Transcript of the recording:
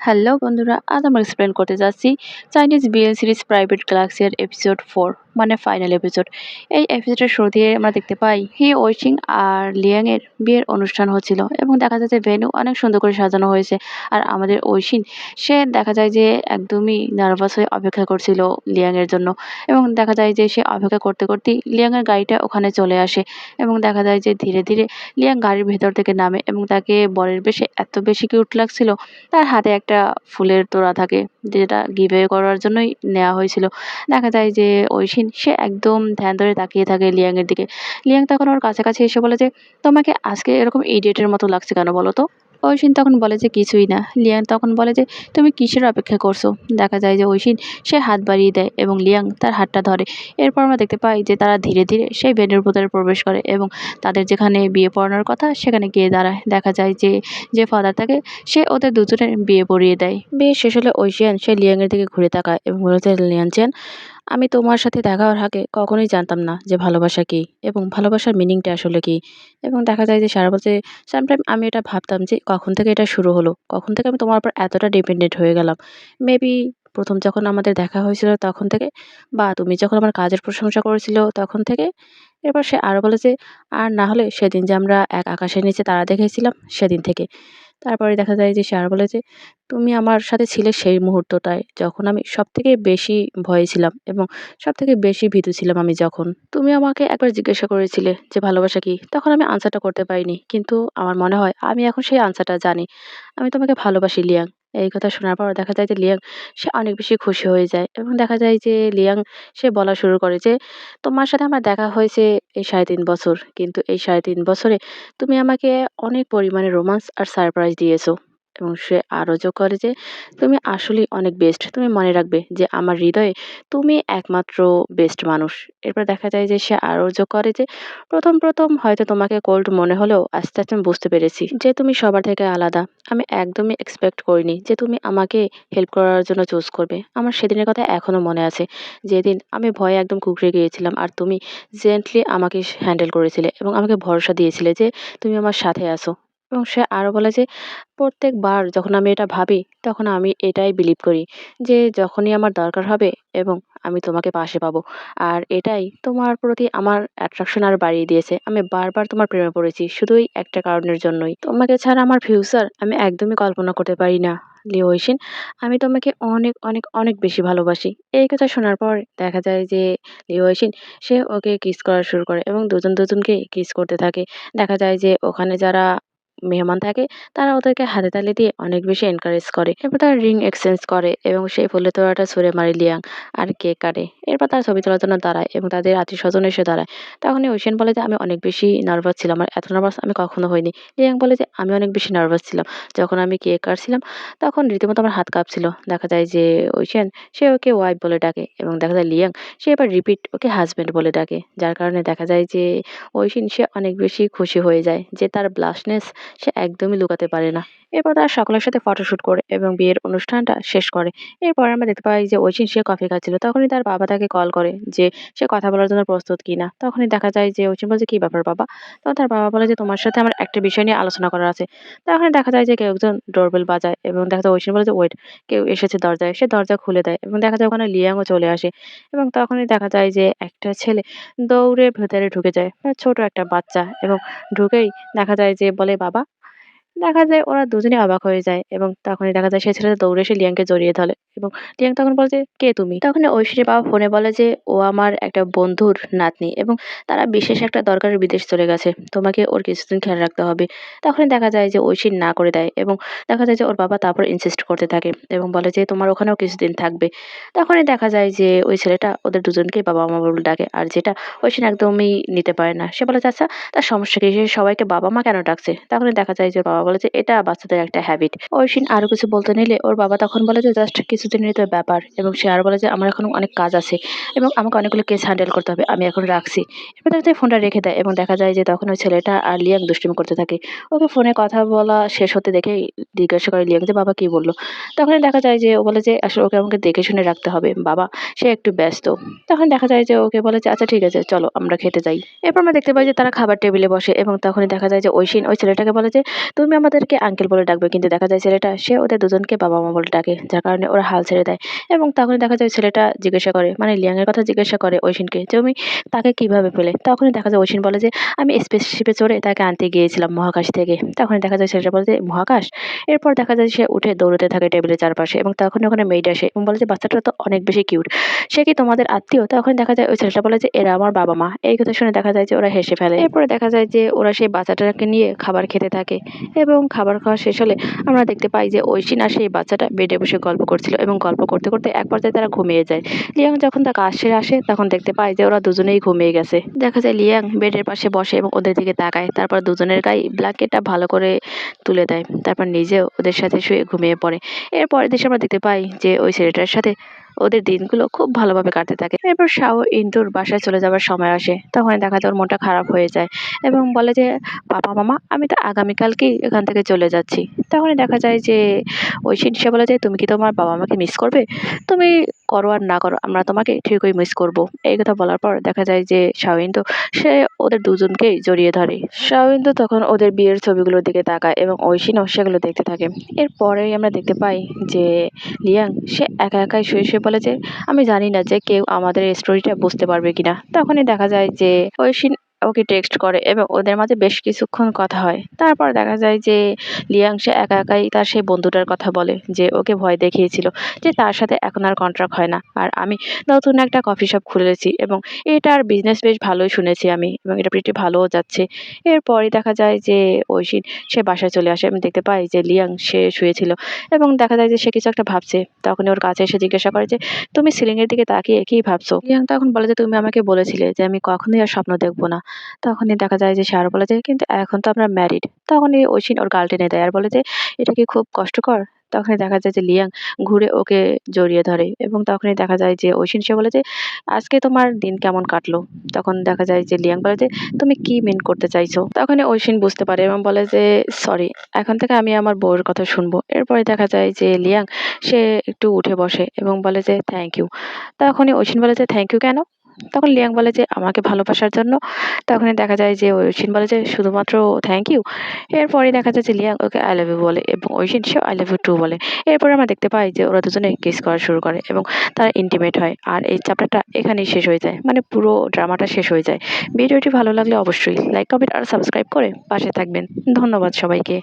Hello বন্ধুরা, আজ আমরা এক্সপ্লেন করতে যাচ্ছি চাইনিজ বিএল সিরিজ প্রাইভেট গ্যালাক্সির এপিসোড 4 মানে ফাইনাল এপিসোড। এই এপিসোডের শুরু দিয়ে আমরা দেখতে পাই হি ওইচিং আর লিয়াং এর বিয়ের অনুষ্ঠান হচ্ছিল এবং দেখা যায় যে ভেন্যু অনেক সুন্দর করে সাজানো হয়েছে। আর আমাদের ওইশিন সে দেখা যায় যে একদমই নার্ভাস হয়ে অপেক্ষা করছিল লিয়াং এর জন্য এবং দেখা যায় যে সে অপেক্ষা করতে করতেই লিয়াং এর গাড়িটা ওখানে চলে আসে এবং দেখা যায় যে ধীরে ধীরে লিয়াং গাড়ির ভেতর থেকে নামে এবং তাকে বরের বেশে এত বেশি কিউট লাগছিল। তার হাতে একটা ফুলের তোড়া থাকে যেটা গিভওয়ে করার জন্যই নেওয়া হয়েছিল। দেখা যায় যে ঐশিন সে একদম ধ্যান ধরে তাকিয়ে থাকে লিয়াং এর দিকে। লিয়াং তখন ওর কাছাকাছি এসে বলে যে, "তোমাকে আজকে এরকম ইডিয়েটের মতো লাগছে কেন বলো তো?" ঐশিন তখন বলে যে, "কিছুই না।" লিয়াং তখন বলে যে, "তুমি কিসের অপেক্ষা করছো?" দেখা যায় যে ঐশিন সে হাত বাড়িয়ে দেয় এবং লিয়াং তার হাতটা ধরে। এরপর আমরা দেখতে পাই যে তারা ধীরে ধীরে সেই ভেন্যুর ভেতরে প্রবেশ করে এবং তাদের যেখানে বিয়ে পড়ানোর কথা সেখানে গিয়ে দাঁড়ায়। দেখা যায় যে যে ফাদার থাকে সে ওদের দুজনের বিয়ে পড়িয়ে দেয়। বিয়ে শেষ হলে ঐশিয়ান সে লিয়াং এর দিকে ঘুরে তাকায় এবং বলেছে, "লিয়ানচেন, আমি তোমার সাথে দেখা হওয়ার আগে কখনোই জানতাম না যে ভালোবাসা কী এবং ভালোবাসার মিনিংটা আসলে কী।" এবং দেখা যায় যে সারা বলছে, "সামটাইম আমি এটা ভাবতাম যে কখন থেকে এটা শুরু হলো? কখন থেকে আমি তোমার উপর এতটা ডিপেন্ডেন্ট হয়ে গেলাম? মেবি ১ম যখন আমাদের দেখা হয়েছিল তখন থেকে, বা তুমি যখন আমার কাজের প্রশংসা করেছিল তখন থেকে।" এরপর সে আরও বলে যে, "আর না হলে সেদিন যে আমরা এক আকাশের নিচে তারা দেখেছিলাম সেদিন থেকে।" তারপরে দেখা যায় যে সে আরো বলে যে, "তুমি আমার সাথে ছিলে সেই মুহূর্তটায় যখন আমি সবথেকে বেশি ভয়ে ছিলাম এবং সবথেকে বেশি ভীতু ছিলাম আমি যখন। তুমি আমাকে একবার জিজ্ঞাসা করেছিলে যে ভালোবাসা কী? তখন আমি আনসারটা করতে পারিনি। কিন্তু আমার মনে হয় আমি এখন সেই আনসারটা জানি। আমি তোমাকে ভালোবাসি লিয়াং।" এই কথা শোনার পর দেখা যায় যে লিয়াং সে অনেক বেশি খুশি হয়ে যায় এবং দেখা যায় যে লিয়াং সে বলা শুরু করে যে, "তোমার সাথে আমার দেখা হয়েছে এই ৩.৫ বছর। কিন্তু এই ৩.৫ বছরে তুমি আমাকে অনেক পরিমাণে রোমান্স আর সারপ্রাইজ দিয়েছো।" এবং সে আরও যোগ করে যে, "তুমি আসলেই অনেক বেস্ট। তুমি মনে রাখবে যে আমার হৃদয়ে তুমি একমাত্র বেস্ট মানুষ।" এরপর দেখা যায় যে সে আরও যোগ করে যে, "প্রথম হয়তো তোমাকে কোল্ড মনে হলেও আস্তে আস্তে আমি বুঝতে পেরেছি যে তুমি সবার থেকে আলাদা। আমি একদমই এক্সপেক্ট করিনি যে তুমি আমাকে হেল্প করার জন্য চুজ করবে। আমার সেদিনের কথা এখনো মনে আছে। যেদিন আমি ভয়ে একদম কুঁকড়ে গিয়েছিলাম আর তুমি জেন্টলি আমাকে হ্যান্ডেল করেছিলে এবং আমাকে ভরসা দিয়েছিলে যে তুমি আমার সাথে আছো।" এবং সে আরও বলে যে, "প্রত্যেকবার যখন আমি এটা ভাবি তখন আমি এটাই বিলিভ করি যে যখনই আমার দরকার হবে এবং আমি তোমাকে পাশে পাবো। আর এটাই তোমার প্রতি আমার অ্যাট্রাকশন আরও বাড়িয়ে দিয়েছে। আমি বারবার তোমার প্রেমে পড়েছি শুধুই একটা কারণের জন্যই। তোমাকে ছাড়া আমার ফিউচার আমি একদমই কল্পনা করতে পারি না লিও ওইশিন। আমি তোমাকে অনেক, অনেক, অনেক বেশি ভালোবাসি।" এই কথা শোনার পর দেখা যায় যে লিও ওইশিন সে ওকে কিস করা শুরু করে এবং দুজন দুজনকেই কিস করতে থাকে। দেখা যায় যে ওখানে যারা মেহমান থাকে তারা ওদেরকে হাতে তালি দিয়ে অনেক বেশি এনকারেজ করে। এরপর তারা রিং এক্সচেঞ্জ করে এবং সেই ফুলের তোড়াটা ছুঁড়ে মারে লিয়াং আর কেক কাটে। এরপর তারা ছবি তোলার জন্য দাঁড়ায় এবং তাদের আত্মীয়স্বজন এসে দাঁড়ায়। তখনই ঐশিয়ান বলে যে, "আমি অনেক বেশি নার্ভাস ছিলাম। আর এত নার্ভাস আমি কখনো হইনি।" লিয়াং বলে যে, "আমি অনেক বেশি নার্ভাস ছিলাম। যখন আমি কেক কাটছিলাম তখন রীতিমতো আমার হাত কাঁপছিল।" দেখা যায় যে ঐশিয়ান সে ওকে ওয়াইফ বলে ডাকে এবং দেখা যায় লিয়াং সে এবার রিপিট ওকে হাসব্যান্ড বলে ডাকে। যার কারণে দেখা যায় যে ঐশিন সে অনেক বেশি খুশি হয়ে যায় যে তার ব্লাশনেস সে একদমই লুকাতে পারে না। এরপর তারা সকলের সাথে ফটোশুট করে এবং বিয়ের অনুষ্ঠানটা শেষ করে। এরপর আমরা দেখতে পাই যে ঐশিন সে কফি খাচ্ছিল। তখনই তার বাবা তাকে কল করে যে সে কথা বলার জন্য প্রস্তুত কিনা। তখনই দেখা যায় যে ঐশিন বলে যে, "কি ব্যাপার বাবা?" তখন তার বাবা বলে যে, "তোমার সাথে আমার একটা বিষয় নিয়ে আলোচনা করার আছে।" তখনই দেখা যায় যে কেউ একজন ডোরবেল বাজায় এবং দেখা যায় ঐশিন বলে যে, "ওয়েট।" কেউ এসেছে দরজায়। সে দরজা খুলে দেয় এবং দেখা যায় ওখানে লিয়াংও চলে আসে এবং তখনই দেখা যায় যে একটা ছেলে দৌড়ে ভেতরে ঢুকে যায়। ছোট একটা বাচ্চা এবং ঢুকেই দেখা যায় যে বলে, "বাবা।" দেখা যায় ওরা দুজনেই অবাক হয়ে যায় এবং তখনই দেখা যায় সেই ছেলেটা দৌড়ে এসে লিয়াংকে জড়িয়ে ধরে এবং লিয়াং তখন বলে যে, "কে তুমি?" তখন ঐশ্বরির বাবা ফোনে বলে যে, "ও আমার একটা বন্ধুর নাতনি এবং তারা বিশেষ একটা দরকারে বিদেশ চলে গেছে। তোমাকে ওর কিছুদিন খেয়াল রাখতে হবে।" তখনই দেখা যায় যে ঐশী না করে দেয় এবং দেখা যায় যে ওর বাবা তারপর ইনসিস্ট করতে থাকে এবং বলে যে, "তোমার ওখানেও কিছুদিন থাকবে।" তখনই দেখা যায় যে ওই ছেলেটা ওদের দুজনকেই বাবা-মা বলে ডাকে। আর যেটা ঐশী একদমই নিতে পারে না। সে বলে যে, "আচ্ছা, তার সমস্যা কি? সে সবাইকে বাবা-মা কেন ডাকছে?" তখনই দেখা যায় যে ওর বাবা বলে যে, "এটা বাচ্চাদের একটা হ্যাবিট।" ঐশিন আরো কিছু বলতে নিলে ওর বাবা তখন বলে যে, "জাস্ট কিছুদিনেরই তো ব্যাপার।" এবং সে আরো বলে যে, "আমার এখনো অনেক কাজ আছে এবং আমাকে অনেকগুলো কেস হ্যান্ডেল করতে হবে। আমি এখন রাখছি।" এরপর দেখা যায় ফোনটা রেখে দেয় এবং দেখা যায় যে তখন ওই ছেলেটা আর লিয়াং দুষ্টুমি করতে থাকে। ওকে ফোনে কথা বলা শেষ হতে দেখেই জিজ্ঞাসা করে লিয়াং যে, "বাবা কি বলল?" তখনই দেখা যায় যে ও বলে যে, "আসলে ওকে আমাকে দেখে শুনে রাখতে হবে। বাবা সে একটু ব্যস্ত।" তখন দেখা যায় যে ওকে বলে যে, "আচ্ছা ঠিক আছে, চলো আমরা খেতে যাই।" এরপর আমরা দেখতে পাই যে তারা খাবার টেবিলে বসে এবং তখনই দেখা যায় যে ঐশিন ওই ছেলেটাকে বলে যে, "তুমি আমাদেরকে আঙ্কেল বলে ডাকবে, কিন্তু দেখা যায় ছেলেটা সে ওদের দুজনকে বাবা মা বলে ডাকে, যার কারণে ওরা হাল ছেড়ে দেয়। এবং তখনই দেখা যায় ছেলেটা জিজ্ঞাসা করে, মানে লিয়াং এর কথা জিজ্ঞাসা করে ঐশিনকে, তুমি তাকে কিভাবে পেলে? তখনই দেখা যায় ঐশিন বলে যে আমি স্পেসশিপে চড়ে তাকে আনতে গিয়েছিলাম মহাকাশ থেকে। তখনই দেখা যায় ছেলেটা বলে যে মহাকাশ? এরপর দেখা যায় সে উঠে দৌড়তে থাকে টেবিলের চারপাশে, এবং তখনই ওখানে মেইড আসে এবং বলে যে বাচ্চাটা তো অনেক বেশি কিউট, সে কি তোমাদের আত্মীয়? তখন দেখা যায় ওই ছেলেটা বলে যে এরা আমার বাবা মা। এই কথা শুনে দেখা যায় যে ওরা হেসে ফেলে। এরপরে দেখা যায় যে ওরা সেই বাচ্চাটাকে নিয়ে খাবার খেতে থাকে, এবং খাবার খাওয়া শেষ হলে আমরা দেখতে পাই যে ঐশিন আর সেই বাচ্চাটা বেডে বসে গল্প করছিল, এবং গল্প করতে করতে এক পর্যায়ে তারা ঘুমিয়ে যায়। লিয়াং যখন তার কাজ সেরে আসে তখন দেখতে পায় যে ওরা দুজনেই ঘুমিয়ে গেছে। দেখা যায় লিয়াং বেডের পাশে বসে এবং ওদের দিকে তাকায়, তারপর দুজনের গায়ে ব্ল্যাঙ্কেটটা ভালো করে তুলে দেয়, তারপর নিজেও ওদের সাথে শুয়ে ঘুমিয়ে পড়ে। এরপরের দৃশ্যে আমরা দেখতে পাই যে ওই ছেলেটার সাথে ওদের দিনগুলো খুব ভালোভাবে কাটতে থাকে। এরপর শাও ইন্দুর বাসায় চলে যাওয়ার সময় আসে, তখন দেখা যায় ওর মনটা খারাপ হয়ে যায় এবং বলে যে পাপা মামা আমি তো আগামীকালকেই এখান থেকে চলে যাচ্ছি। তখনই দেখা যায় যে ঐশিন সে বলে যে তুমি কি তোমার বাবা মাকে মিস করবে? তুমি করো আর না করো, আমরা তোমাকে ঠিকই মিস করব। এই কথা বলার পর দেখা যায় যে শাওইন্দু সে ওদের দুজনকেই জড়িয়ে ধরে। শাওইন্দু তখন ওদের বিয়ের ছবিগুলোর দিকে তাকায় এবং ঐশিনও সেগুলো দেখতে থাকে। এরপরেই আমরা দেখতে পাই যে লিয়াং সে একা একাই শুয়ে শুয়ে বলে যে আমি জানি না যে কেউ আমাদের এই স্টোরিটা বুঝতে পারবে কিনা। তখনই দেখা যায় যে ঐশিন ওকে টেক্সট করে এবং ওদের মাঝে বেশ কিছুক্ষণ কথা হয়। তারপর দেখা যায় যে লিয়াং সে একা একাই তার সেই বন্ধুটার কথা বলে যে ওকে ভয় দেখিয়েছিল যে তার সাথে এখন আর কন্ট্রাক্ট হয় না, আর আমি নতুন একটা কফি শপ খুলেছি এবং এটার বিজনেস বেশ ভালোই শুনেছি আমি, এবং এটা প্রিটি ভালোও যাচ্ছে। এরপরই দেখা যায় যে ঐশিন সে বাসায় চলে আসে এবং দেখতে পাই যে লিয়াং সে শুয়েছিল এবং দেখা যায় যে সে কিছু একটা ভাবছে। তখনই ওর কাছে এসে জিজ্ঞাসা করে যে তুমি সিলিং এর দিকে তাকিয়ে কি ভাবছো? লিয়াং তখন বলে যে তুমি আমাকে বলেছিলে যে আমি কখনোই আর স্বপ্ন দেখবো না। তখনই দেখা যায় যে সে আরো বলে যে কিন্তু এখন তো আমরা ম্যারিড। তখনই ঐশিন ওর গাল টেনে দেয় আর বলে যে এটা কি খুব কষ্টকর? তখনই দেখা যায় যে লিয়াং ঘুরে ওকে জড়িয়ে ধরে এবং তখনই দেখা যায় যে ঐশিন সে বলে যে আজকে তোমার দিন কেমন কাটলো? তখন দেখা যায় যে লিয়াং বলে যে তুমি কি মিন করতে চাইছো? তখনই ঐশিন বুঝতে পারে এবং বলে যে সরি, এখন থেকে আমি আমার বউয়ের কথা শুনবো। এরপরে দেখা যায় যে লিয়াং সে একটু উঠে বসে এবং বলে যে থ্যাংক ইউ। তখনই ঐশিন বলে যে থ্যাংক ইউ কেন? তখন লিয়াং বলে যে আমাকে ভালোবাসার জন্য। তখনই দেখা যায় যে ঐশিন বলে যে শুধুমাত্র থ্যাংক ইউ? এরপরে দেখা যায় যে লিয়াং ওকে আই লাভ ইউ বলে এবং ঐশিন সেও আই লাভ ইউ টু বলে। এরপরে আমরা দেখতে পাই যে ওরা দুজনে কিস করা শুরু করে এবং তারা ইন্টিমেট হয়, আর এই চ্যাপ্টারটা এখানেই শেষ হয়ে যায়, মানে পুরো ড্রামাটা শেষ হয়ে যায়। ভিডিওটি ভালো লাগলে অবশ্যই লাইক কমেন্ট আর সাবস্ক্রাইব করে পাশে থাকবেন। ধন্যবাদ সবাইকে।